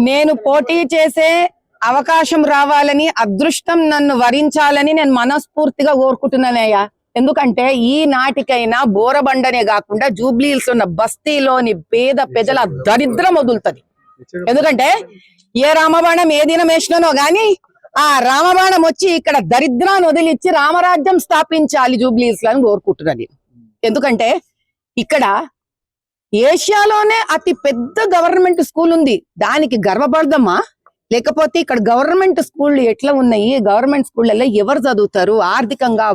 నేను పోటీ చేసే అవకాశం రావాలని, అదృష్టం నన్ను వరించాలని నేను మనస్ఫూర్తిగా కోరుకుంటున్నానయ్యా. ఎందుకంటే ఈ నాటికైనా బోరబండనే కాకుండా జూబ్లీహిల్స్ ఉన్న బస్తీలోని పేద ప్రజల దరిద్రం వదులుతుంది. ఎందుకంటే ఏ రామబాణం ఏ దినం వేసినానో గాని ఆ రామబాణం వచ్చి ఇక్కడ దరిద్రాన్ని వదిలిచ్చి రామరాజ్యం స్థాపించాలి జూబ్లీహిల్స్ లో అని కోరుకుంటున్నాను. ఎందుకంటే ఇక్కడ ఏషియాలోనే అతి పెద్ద గవర్నమెంట్ స్కూల్ ఉంది. దానికి గర్వపడదమ్మా? లేకపోతే ఇక్కడ గవర్నమెంట్ స్కూళ్ళు ఎట్లా ఉన్నాయి? గవర్నమెంట్ స్కూళ్ళల్లో ఎవరు చదువుతారు? ఆర్థికంగా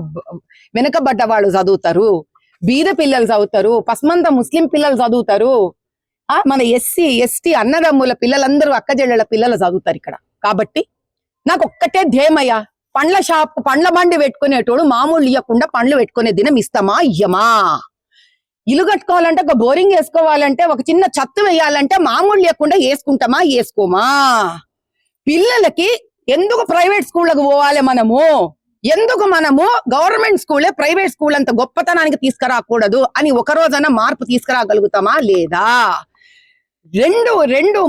వెనుకబడ్డ వాళ్ళు చదువుతారు, బీద పిల్లలు చదువుతారు, పస్మంత ముస్లిం పిల్లలు చదువుతారు, మన ఎస్సీ ఎస్టీ అన్నదమ్ముల పిల్లలందరూ అక్కజెళ్ళల పిల్లలు చదువుతారు ఇక్కడ. కాబట్టి నాకు ఒక్కటే ధ్యేయమయ్యా, పండ్ల బండి పెట్టుకునేటోడు మామూలు ఇవ్వకుండా పండ్లు పెట్టుకునే దినం ఇస్తామా ఇయ్యమా? ఇల్లు కట్టుకోవాలంటే, ఒక బోరింగ్ వేసుకోవాలంటే, ఒక చిన్న చత్తు వేయాలంటే మామూలు లేకుండా వేసుకుంటామా వేసుకోమా? పిల్లలకి ఎందుకు ప్రైవేట్ స్కూళ్ళకు పోవాలి? ఎందుకు మనము గవర్నమెంట్ స్కూలే ప్రైవేట్ స్కూల్ అంత గొప్పతనానికి తీసుకురాకూడదు అని ఒక రోజన మార్పు తీసుకురాగలుగుతామా లేదా? 2,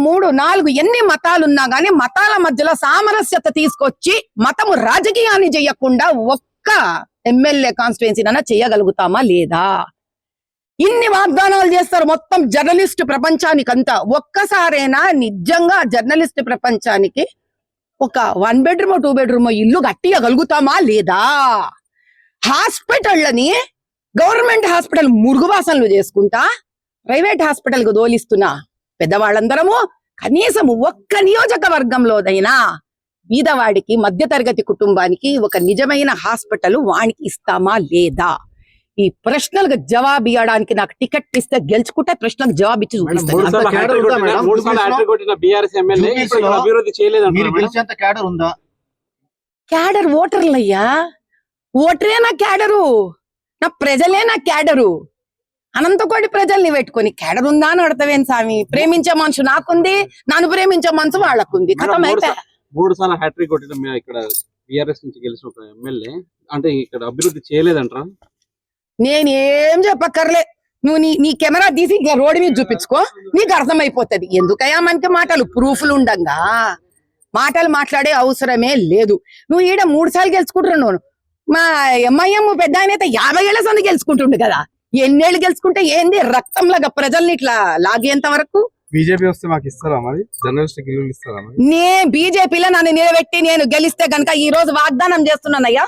3, 4 ఎన్ని మతాలున్నా గానీ మతాల మధ్యలో సామరస్యత తీసుకొచ్చి మతము రాజకీయాన్ని చేయకుండా ఒక్క ఎమ్మెల్యే కాన్స్టిట్యున్సీనైనా చేయగలుగుతామా లేదా? ఇన్ని వాగ్దానాలు చేస్తారు మొత్తం జర్నలిస్ట్ ప్రపంచానికంతా. ఒక్కసారైనా నిజంగా జర్నలిస్ట్ ప్రపంచానికి ఒక 1 బెడ్రూమ్ 2 బెడ్రూమ్ ఇల్లు కట్టియగలుగుతామా లేదా? హాస్పిటళ్ళని గవర్నమెంట్ హాస్పిటల్ మురుగువాసనలు చేసుకుంటా ప్రైవేట్ హాస్పిటల్ కు దోలిస్తున్నా పెద్దవాళ్ళందరము కనీసం ఒక్క నియోజకవర్గంలోదైనా బీదవాడికి, మధ్యతరగతి కుటుంబానికి ఒక నిజమైన హాస్పిటల్ వానికి ఇస్తామా లేదా? ఈ ప్రశ్నలకు జవాబు ఇవ్వడానికి నాకు టికెట్ ఇస్తే గెలుచుకుంటే ప్రశ్నలకు జవాబు ఇచ్చి క్యాడర్ ఓటర్లయ్యా, ఓటరే నా క్యాడరు, నా ప్రజలే నా క్యాడరు. అనంతకోటి ప్రజల్ని పెట్టుకొని క్యాడర్ ఉందా అని అడతావేం స్వామి? ప్రేమించే మనసు నాకుంది, నన్ను ప్రేమించే మనసు వాళ్ళకుంది. 3 సార్లు హ్యాట్రిక్ కొట్టిన ఇక్కడ బీఆర్ఎస్ నుంచి గెలిచిన ఒక ఎమ్మెల్యే అంటే ఇక్కడ అభివృద్ధి చేయలేదంటారా? నేనేం చెప్పక్కర్లే, నువ్వు నీ కెమెరా తీసి ఇంకా రోడ్డు మీద చూపించుకో, నీకు అర్థమైపోతుంది. ఎందుకయ్యా మనకి మాటలు ప్రూఫ్లు ఉండంగా మాటలు మాట్లాడే అవసరమే లేదు. నువ్వు ఈడ 3 సార్లు గెలుచుకుంటున్నావు. మా ఎంఐఎం పెద్ద ఆయన అయితే 50 ఏళ్ల సంది గెలుచుకుంటుండు కదా. ఎన్నేళ్ళు గెలుచుకుంటే ఏంది? రక్తంలాగా ప్రజల్ని ఇట్లా లాగేంత వరకు. బీజేపీ వస్తే మాకు ఇస్తారా మరి? జర్నలిస్ట్ ఇస్తారా? బీజేపీలో నన్ను నిలబెట్టి నేను గెలిస్తే గనక ఈ రోజు వాగ్దానం చేస్తున్నానయ్యా,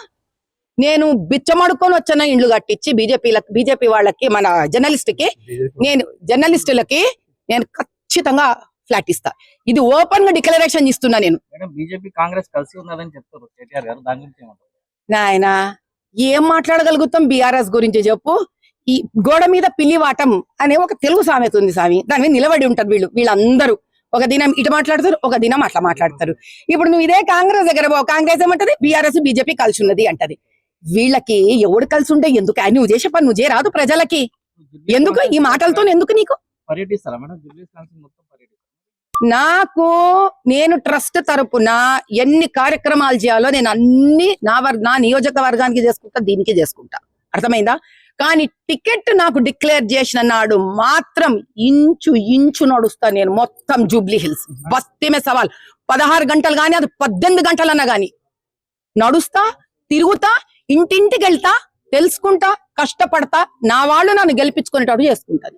నేను బిచ్చమడుకొని వచ్చిన ఇండ్లు కట్టించి బీజేపీ వాళ్ళకి, మన జర్నలిస్టులకి నేను ఖచ్చితంగా ఫ్లాట్ ఇస్తా. ఇది ఓపెన్ గా డిక్లరేషన్ ఇస్తున్నా నేను. బీజేపీ కాంగ్రెస్ కలిసి ఉన్నదని చెప్తారు కేటీఆర్ గారు, దాని గురించి ఏమంటారు? నాయన ఏం మాట్లాడగలుగుతాం బీఆర్ఎస్ గురించి చెప్పు? ఈ గోడ మీద పిల్లి వాటం అనే ఒక తెలుగు సామెత ఉంది స్వామి, దాని మీద నిలబడి ఉంటారు వీళ్ళందరూ. ఒక దినం ఇటు మాట్లాడతారు, ఒక దినం అట్లా మాట్లాడతారు. ఇప్పుడు నువ్వు ఇదే కాంగ్రెస్ దగ్గర పో, కాంగ్రెస్ ఏమంటది? బీఆర్ఎస్ బీజేపీ కలిసి ఉన్నది అంటది. వీళ్ళకి ఎవడు కలిసి ఉంటే ఎందుకు? నువ్వు చేసే పని నువ్వు చేయరాదు ప్రజలకి? ఎందుకు ఈ మాటలతో? ఎందుకు నీకు? నాకు నేను ట్రస్ట్ తరపున ఎన్ని కార్యక్రమాలు చేయాలో నేను అన్ని నా నియోజకవర్గానికి చేసుకుంటా, దీనికి చేసుకుంటా. అర్థమైందా? కానీ టికెట్ నాకు డిక్లేర్ చేసిన నాడు మాత్రం ఇంచు నడుస్తా నేను మొత్తం జూబ్లీహిల్స్ బస్తీమే సవాల్. 16 గంటలు గానీ, అది 18 గంటలన్నా గానీ నడుస్తా, తిరుగుతా, ఇంటింటికి వెళ్తా, తెలుసుకుంటా, కష్టపడతా, నా వాళ్ళు నన్ను గెలిపించుకునేటట్టు చేసుకుంటాను.